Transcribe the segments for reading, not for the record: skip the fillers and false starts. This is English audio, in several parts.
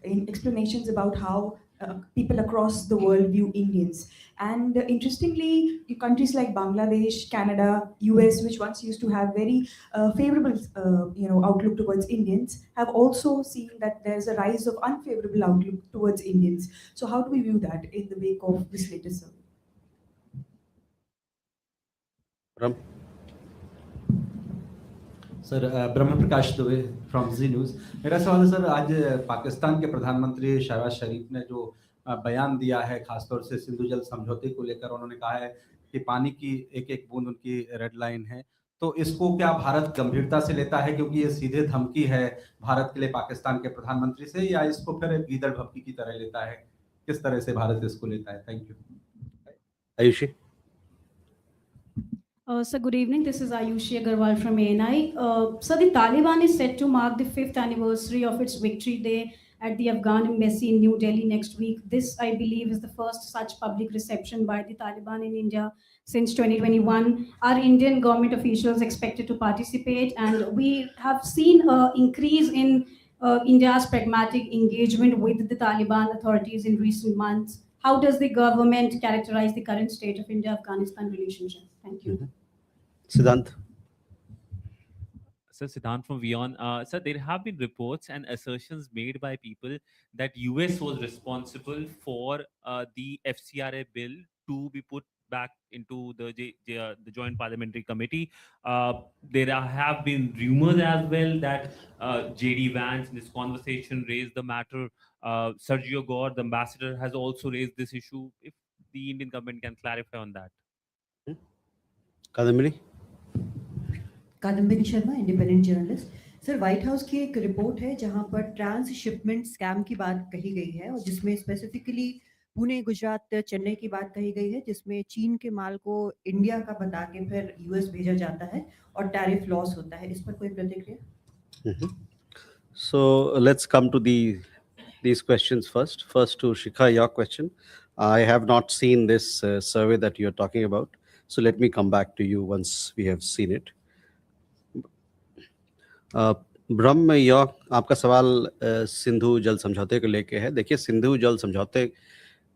in explanations about how people across the world view Indians. And interestingly, countries like Bangladesh, Canada, US, which once used to have very favorable, outlook towards Indians, have also seen that there's a rise of unfavorable outlook towards Indians. So how do we view that in the wake of this latest survey? Ram? Sir Brahma Prakash Dubey from ji news. मेरा सवाल है sir, आज पाकिस्तान के प्रधानमंत्री शहबाज शरीफ ने जो बयान दिया है, खासतौर से सिंधु जल समझौते को लेकर, उन्होंने कहा है कि पानी की एक एक बूंद उनकी रेड लाइन है। तो इसको क्या भारत गंभीरता से लेता है, क्योंकि ये सीधे धमकी है भारत के लिए पाकिस्तान के प्रधानमंत्री से, या इसको फिर गीदड़ भपकी की तरह लेता है? किस तरह से भारत इसको लेता है? Thank you. Ayushi? Sir, good evening. This is Ayushi Agarwal from ANI. Sir, the Taliban is set to mark the 5th anniversary of its Victory Day at the Afghan embassy in New Delhi next week. This, I believe, is the first such public reception by the Taliban in India since 2021. Are Indian government officials expected to participate? And we have seen an increase in India's pragmatic engagement with the Taliban authorities in recent months. How does the government characterize the current state of India-Afghanistan relationship? Thank you. Siddhant? Sir, Siddhant from WION. Sir, there have been reports and assertions made by people that US was responsible for the FCRA bill to be put back into the Joint Parliamentary Committee. There have been rumors as well that J.D. Vance in this conversation raised the matter. Sergio Gore, the ambassador, has also raised this issue. If the Indian government can clarify on that. Kadambini? Kadambini Sharma, independent journalist. Sir, white house की एक report है जहां पर transshipment scam की बात कही गई है, और जिसमें स्पेसिफिकली पुणे, गुजरात, चेन्नई की बात कही गई है, जिसमें चीन के माल को इंडिया का बता के फिर यूएस भेजा जाता है और टैरिफ लॉस होता है। इस पर कोई प्रतिक्रिया? So let's come to these questions first. First to Shikha, your question. I have not seen this survey that you're talking about. So let me come back to you once we have seen it. ब्रह्म, आपका सवाल सिंधु जल समझौते को लेके है। देखिए, सिंधु जल समझौते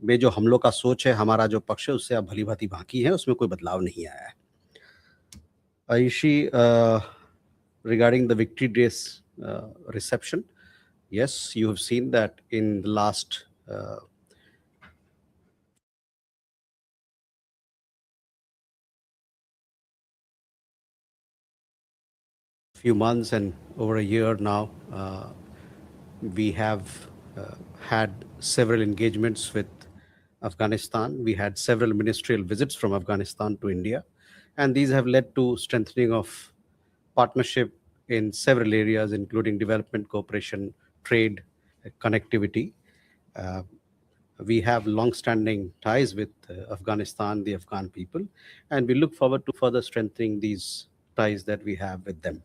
में जो हम लोग का सोच है, हमारा जो पक्ष है, उससे अब भली भांति बाकी है, उसमें कोई बदलाव नहीं आया है। Ayushi, regarding the Victory Day's reception, yes, you have seen that in the last few months and over a year now, we have had several engagements with Afghanistan. We had several ministerial visits from Afghanistan to India, and these have led to strengthening of partnership in several areas, including development cooperation, trade, connectivity. We have long-standing ties with Afghanistan, the Afghan people, and we look forward to further strengthening these ties that we have with them.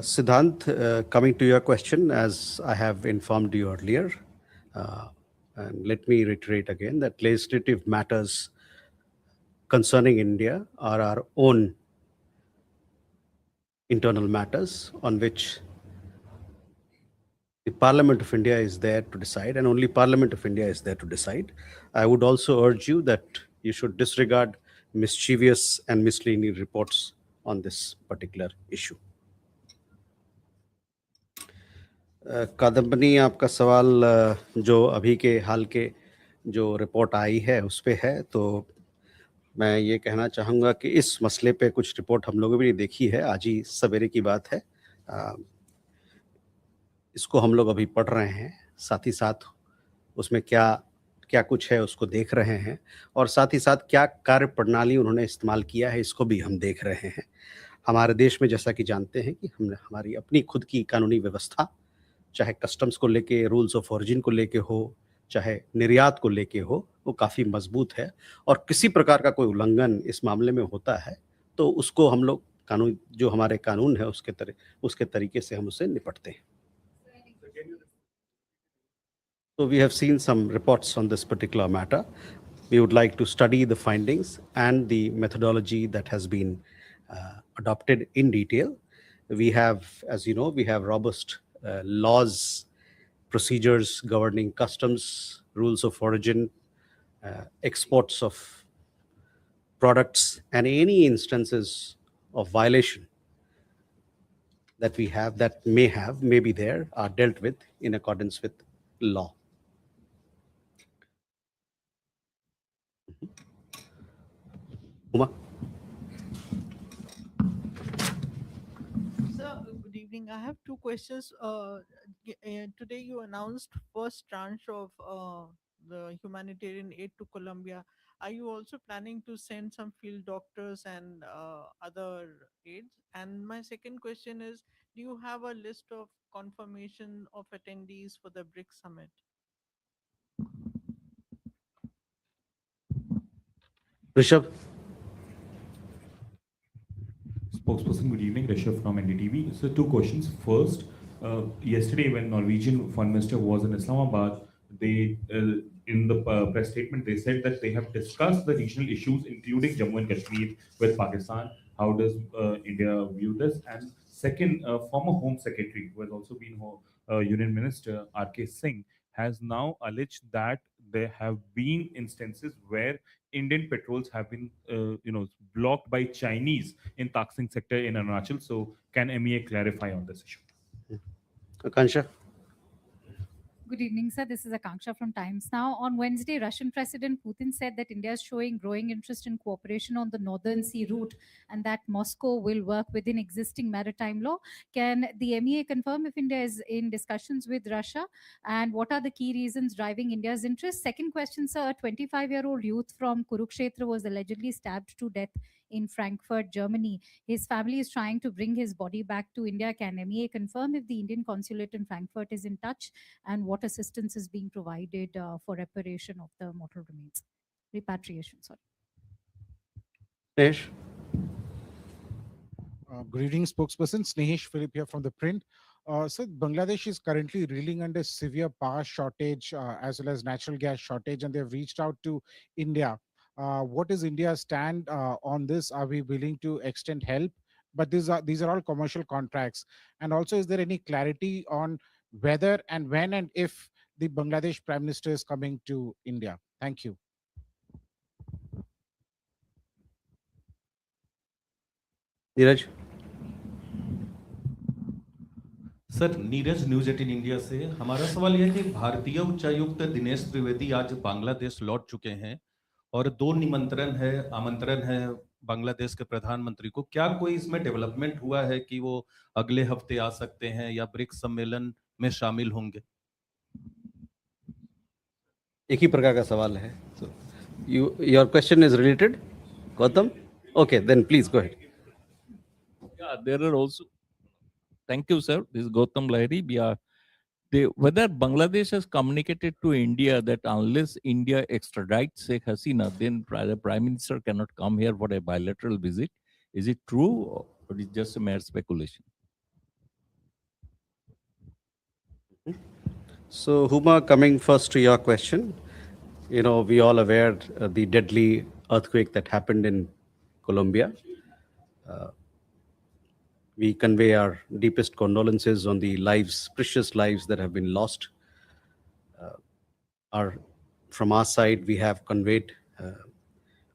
Siddhant, coming to your question, as I have informed you earlier, and let me reiterate again that legislative matters concerning India are our own internal matters on which the Parliament of India is there to decide, and only Parliament of India is there to decide. I would also urge you that you should disregard mischievous and misleading reports on this particular issue. Kadambini, आपका सवाल जो अभी के हाल के जो report आई है उस पे है, तो मैं ये कहना चाहूँगा कि इस मसले पे कुछ रिपोर्ट हम लोगों ने भी देखी है, आज ही सवेरे की बात है। इसको हम लोग अभी पढ़ रहे हैं, साथ ही साथ उसमें क्या क्या कुछ है उसको देख रहे हैं, और साथ ही साथ क्या कार्य प्रणाली उन्होंने इस्तेमाल किया है इसको भी हम देख रहे हैं। हमारे देश में जैसा कि जानते हैं कि हमारी अपनी खुद की कानूनी व्यवस्था, चाहे कस्टम्स को लेके, रूल्स ऑफ ओरिजिन को लेके हो, चाहे निर्यात को लेके हो, वो काफ़ी मजबूत है, और किसी प्रकार का कोई उल्लंघन इस मामले में होता है तो उसको हम लोग कानून, जो हमारे कानून है उसके तरीके से हम उससे निपटते हैं। So we have seen some reports on this particular matter. We would like to study the findings and the methodology that has been adopted in detail. We have, as you know, we have robust laws, procedures governing customs, rules of origin, exports of products, and any instances of violation that we have, that may be there, are dealt with in accordance with law. Uma? Sir, good evening. I have two questions. Today you announced first tranche of the humanitarian aid to Colombia. Are you also planning to send some field doctors and other aids? And my second question is, do you have a list of confirmation of attendees for the BRICS summit? Rishabh? Spokesperson, good evening. Rishabh from NDTV. So, two questions. First, yesterday when Norwegian Foreign Minister was in Islamabad, they in the press statement they said that they have discussed the regional issues, including Jammu and Kashmir, with Pakistan. How does India view this? And second, former Home Secretary, who has also been Union Minister, R.K. Singh, has now alleged that there have been instances where Indian patrols have been, blocked by Chinese in Taksin sector in Arunachal. So, can MEA clarify on this issue? Akansha? Good evening, sir. This is Akanksha from Times Now. On Wednesday, Russian President Putin said that India is showing growing interest in cooperation on the Northern Sea route and that Moscow will work within existing maritime law. Can the MEA confirm if India is in discussions with Russia? And what are the key reasons driving India's interest? Second question, sir. A 25-year-old youth from Kurukshetra was allegedly stabbed to death in Frankfurt, Germany. His family is trying to bring his body back to India. Can MEA confirm if the Indian consulate in Frankfurt is in touch? And what assistance is being provided for reparation of the mortal remains? Repatriation, sorry. Snehesh? Good evening, spokesperson. Snehesh Philip here from the print. So Bangladesh is currently reeling under severe power shortage as well as natural gas shortage, and they've reached out to India. What is India's stand on this? Are we willing to extend help? But these are all commercial contracts. And also, is there any clarity on whether and when and if the Bangladesh Prime Minister is coming to India? Thank you. Neeraj? Sir Neeraj news 18 India से हमारा सवाल यह है कि भारतीय उच्चायुक्त दिनेश त्रिवेदी आज बांग्लादेश लौट चुके हैं और दो आमंत्रण है बांग्लादेश के प्रधानमंत्री को। क्या कोई इसमें डेवलपमेंट हुआ है कि वो अगले हफ्ते आ सकते हैं या ब्रिक्स सम्मेलन में शामिल होंगे? एक ही प्रकार का सवाल है. So, your question is related, Gautam? Okay, then please go ahead. Yeah, there are also. Thank you, sir. This is Gautam Lahiri. Whether Bangladesh has communicated to India that unless India extradites Sheikh Hasina, then the Prime Minister cannot come here for a bilateral visit. Is it true or is it just a mere speculation? So, Huma, coming first to your question, we all aware the deadly earthquake that happened in Colombia. We convey our deepest condolences on the precious lives that have been lost. From our side, we have conveyed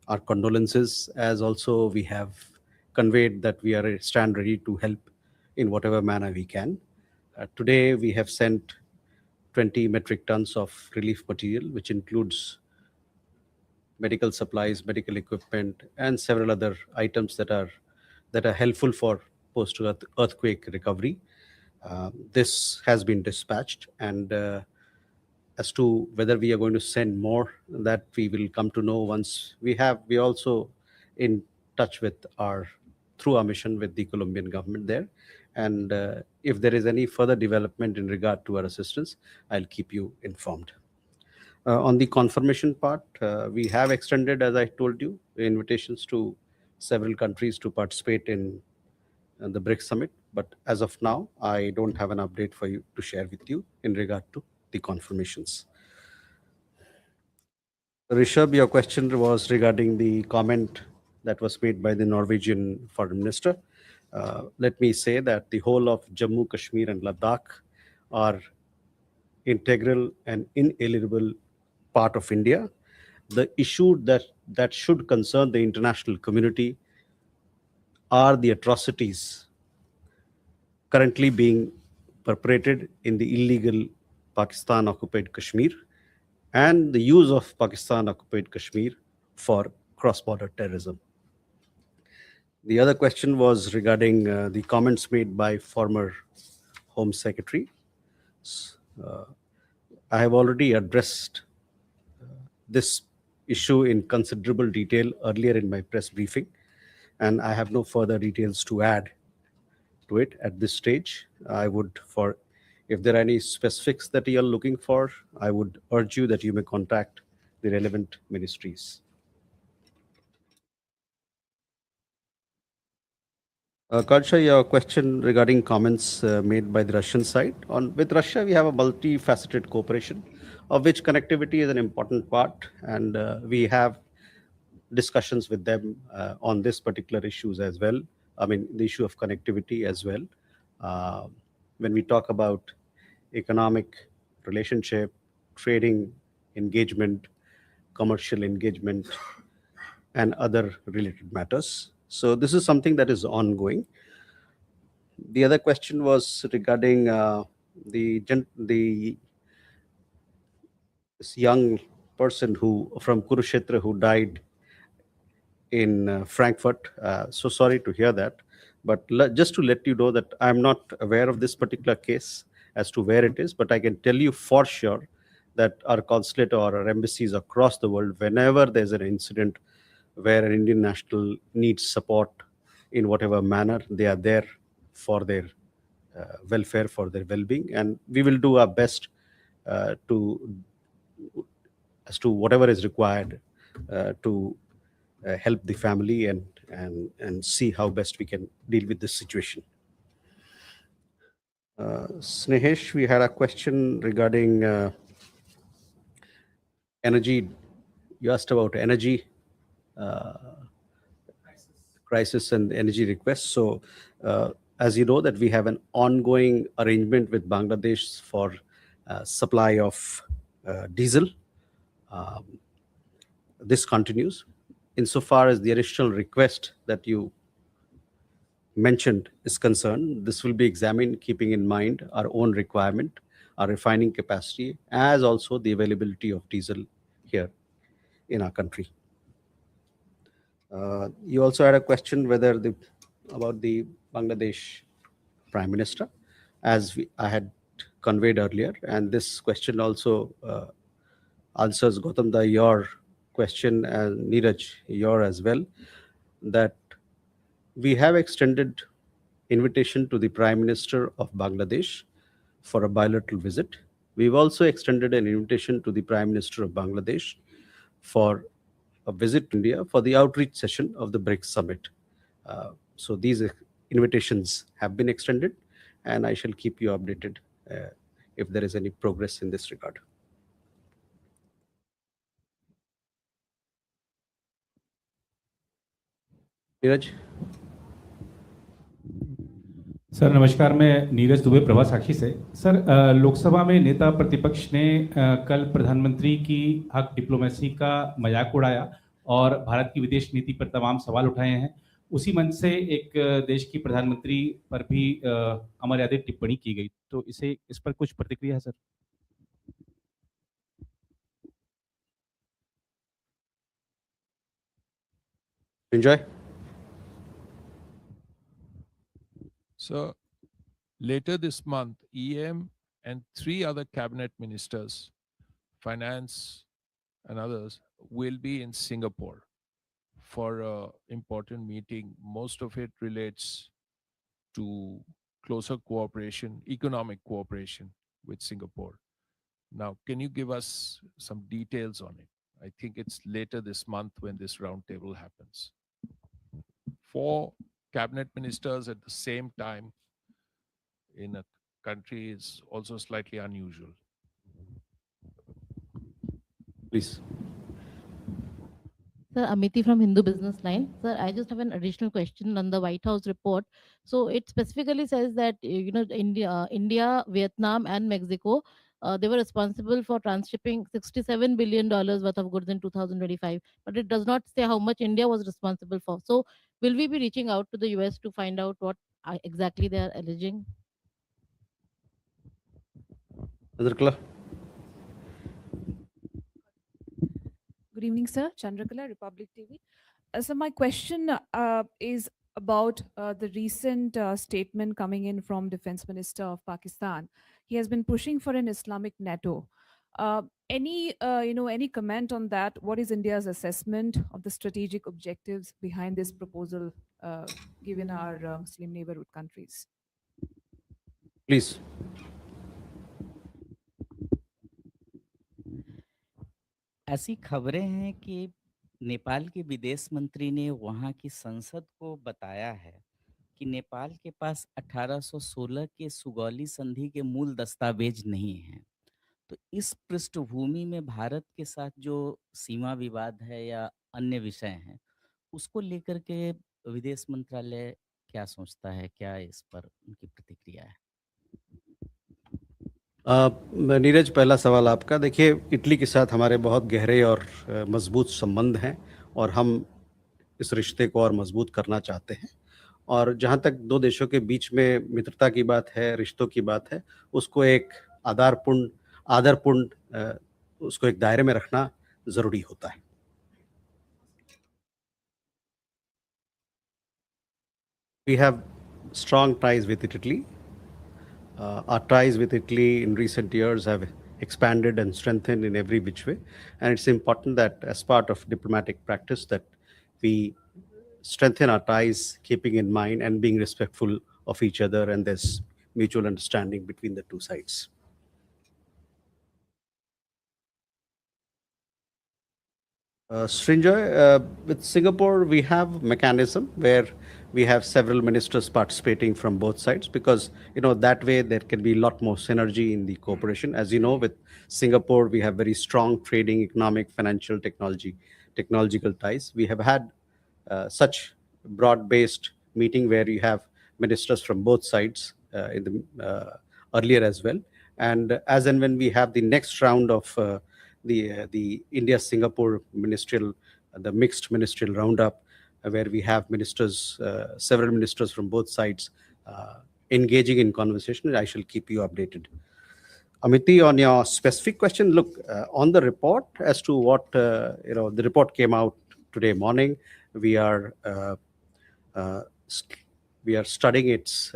our condolences, as also we have conveyed that we stand ready to help in whatever manner we can. Today, we have sent 20 metric tons of relief material, which includes medical supplies, medical equipment, and several other items that are helpful for post-earthquake recovery. This has been dispatched, and as to whether we are going to send more, that we will come to know once we also in touch through our mission with the Colombian government there. And if there is any further development in regard to our assistance, I'll keep you informed. On the confirmation part, we have extended, as I told you, invitations to several countries to participate in the BRICS summit. But as of now, I don't have an update for you to share with you in regard to the confirmations. Rishabh, your question was regarding the comment that was made by the Norwegian foreign minister. let me say that the whole of Jammu, Kashmir, and Ladakh are integral and inalienable part of India. The issue that should concern the international community are the atrocities currently being perpetrated in the illegal Pakistan occupied Kashmir and the use of Pakistan occupied Kashmir for cross border terrorism. The other question was regarding the comments made by former Home Secretary. Uh, I have already addressed this issue in considerable detail earlier in my press briefing, and I have no further details to add to it at this stage. If there are any specifics that you are looking for, I would urge you that you may contact the relevant ministries. Karsha, your question regarding comments made by the Russian side. With Russia, we have a multifaceted cooperation, of which connectivity is an important part, and we have discussions with them on this particular issues as well. I mean, the issue of connectivity as well. Uh, when we talk about economic relationship, trading engagement, commercial engagement, and other related matters. So this is something that is ongoing. The other question was regarding the this young person who from Kurukshetra who died in Frankfurt. So sorry to hear that, but just to let you know that I'm not aware of this particular case as to where it is, but I can tell you for sure that our consulate or our embassies across the world, whenever there's an incident where an Indian national needs support in whatever manner, they are there for their welfare, for their well-being, and we will do our best to as to whatever is required to help the family and see how best we can deal with this situation. Snehesh, we had a question regarding energy. You asked about energy crisis and energy requests. So, as you know, that we have an ongoing arrangement with Bangladesh for supply of diesel. Um, this continues. Insofar as the additional request that you mentioned is concerned, this will be examined keeping in mind our own requirement, our refining capacity, as also the availability of diesel here in our country. You also had a question about the Bangladesh Prime Minister, as I had conveyed earlier, and this question also answers Gautam da your question and Neeraj your as well, that we have extended invitation to the Prime Minister of Bangladesh for a bilateral visit. We've also extended an invitation to the Prime Minister of Bangladesh for a visit to India for the outreach session of the BRICS summit. So these invitations have been extended, and I shall keep you updated if there is any progress in this regard. Neeraj? Sir नमस्कार, मैं नीरज दुबे प्रभा साक्षी से। Sir Lok Sabha में नेता प्रतिपक्ष ने कल प्रधानमंत्री की हक डिप्लोमेसी का मजाक उड़ाया और भारत की विदेश नीति पर तमाम सवाल उठाए हैं। उसी मंच से एक देश की प्रधानमंत्री पर भी अमर्यादित टिप्पणी की गई, तो इस पर कुछ प्रतिक्रिया है sir? Enjoy. So later this month, EM and 3 other cabinet ministers, finance and others, will be in Singapore for an important meeting. Most of it relates to closer cooperation, economic cooperation with Singapore. Now, can you give us some details on it? I think it's later this month when this roundtable happens. 4 cabinet ministers at the same time in a country is also slightly unusual. Please. Sir, Amiti from Hindu Business Line. Sir, I just have an additional question on the White House report. So it specifically says that India, Vietnam, and Mexico, they were responsible for transshipping $67 billion worth of goods in 2025. But it does not say how much India was responsible for. So will we be reaching out to the US to find out what exactly they are alleging? Chandrakala? Good evening, sir. Chandrakala, Republic TV. So my question is about the recent statement coming in from Defense Minister of Pakistan. He has been pushing for an Islamic NATO. Any comment on that? What is India's assessment of the strategic objectives behind this proposal, given our Muslim neighborhood countries? Please. ऐसी खबरें हैं कि नेपाल के विदेश मंत्री ने वहाँ की संसद को बताया है कि नेपाल के पास 1816 के सुगौली संधि के मूल दस्तावेज नहीं हैं। तो इस पृष्ठभूमि में भारत के साथ जो सीमा विवाद है या अन्य विषय हैं, उसको लेकर के विदेश मंत्रालय क्या सोचता है? क्या इस पर उनकी प्रतिक्रिया है? नीरज, पहला सवाल आपका। देखिए, इटली के साथ हमारे बहुत गहरे और मजबूत संबंध हैं और हम इस रिश्ते को और मजबूत करना चाहते हैं। और जहाँ तक दो देशों के बीच में मित्रता की बात है, रिश्तों की बात है, उसको एक आदरपूर्ण उसको एक दायरे में रखना ज़रूरी होता है। We have strong ties with Italy. Our ties with Italy in recent years have expanded and strengthened in every which way, and it's important that as part of diplomatic practice that we strengthen our ties, keeping in mind and being respectful of each other, and there's mutual understanding between the two sides. Srinjoy, with Singapore, we have mechanism where we have several ministers participating from both sides, because that way there can be a lot more synergy in the cooperation. As you know, with Singapore, we have very strong trading, economic, financial, technological ties. We have had such broad-based meeting where you have ministers from both sides in the earlier as well. And as and when we have the next round of the India-Singapore ministerial, the mixed ministerial roundup, where we have ministers, several ministers from both sides engaging in conversation, I shall keep you updated. Amiti, on your specific question, look, on the report as to what, the report came out today morning. We are studying its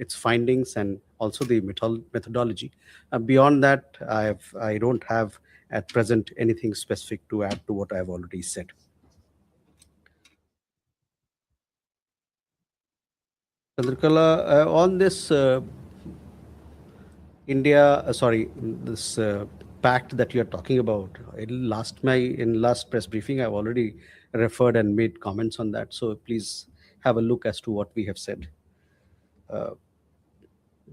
findings and also the methodology. Beyond that, I don't have at present anything specific to add to what I've already said. Chandrakala, on this this pact that you're talking about, in last press briefing, I've already referred and made comments on that. So please have a look as to what we have said.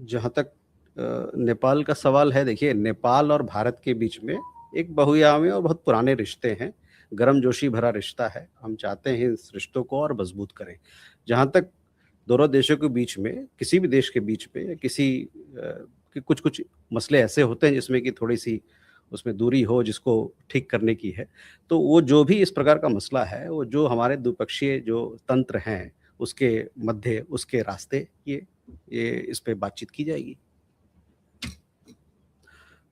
जहाँ तक नेपाल का सवाल है, देखिए, नेपाल और भारत के बीच में एक बहुआयामी और बहुत पुराने रिश्ते हैं, गर्मजोशी भरा रिश्ता है। हम चाहते हैं इस रिश्तों को और मजबूत करें। जहाँ तक दोनों देशों के बीच में, किसी भी देश के बीच में कुछ मसले ऐसे होते हैं जिसमें कि थोड़ी सी उसमें दूरी हो, जिसको ठीक करने की है, तो वो जो भी इस प्रकार का मसला है, वो जो हमारे द्विपक्षीय जो तंत्र हैं उसके मध्य, उसके रास्ते ये इस पे बातचीत की जाएगी.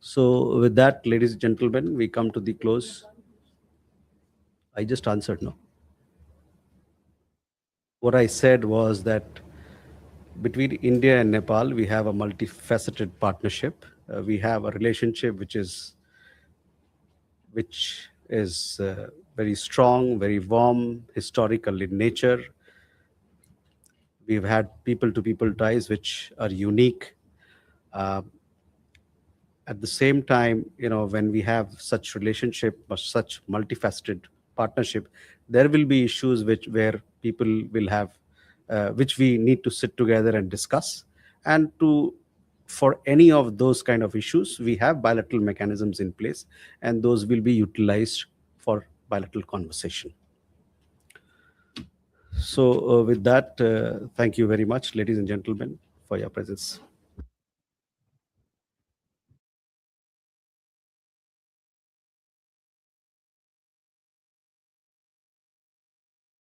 So with that, ladies and gentlemen, we come to the close. I just answered, no? What I said was that between India and Nepal, we have a multifaceted partnership. We have a relationship which is very strong, very warm, historical in nature. We've had people-to-people ties which are unique. At the same time, when we have such relationship or such multifaceted partnership, there will be issues where people will have, which we need to sit together and discuss. And for any of those kind of issues, we have bilateral mechanisms in place, and those will be utilized for bilateral conversation. So with that, thank you very much, ladies and gentlemen, for your presence.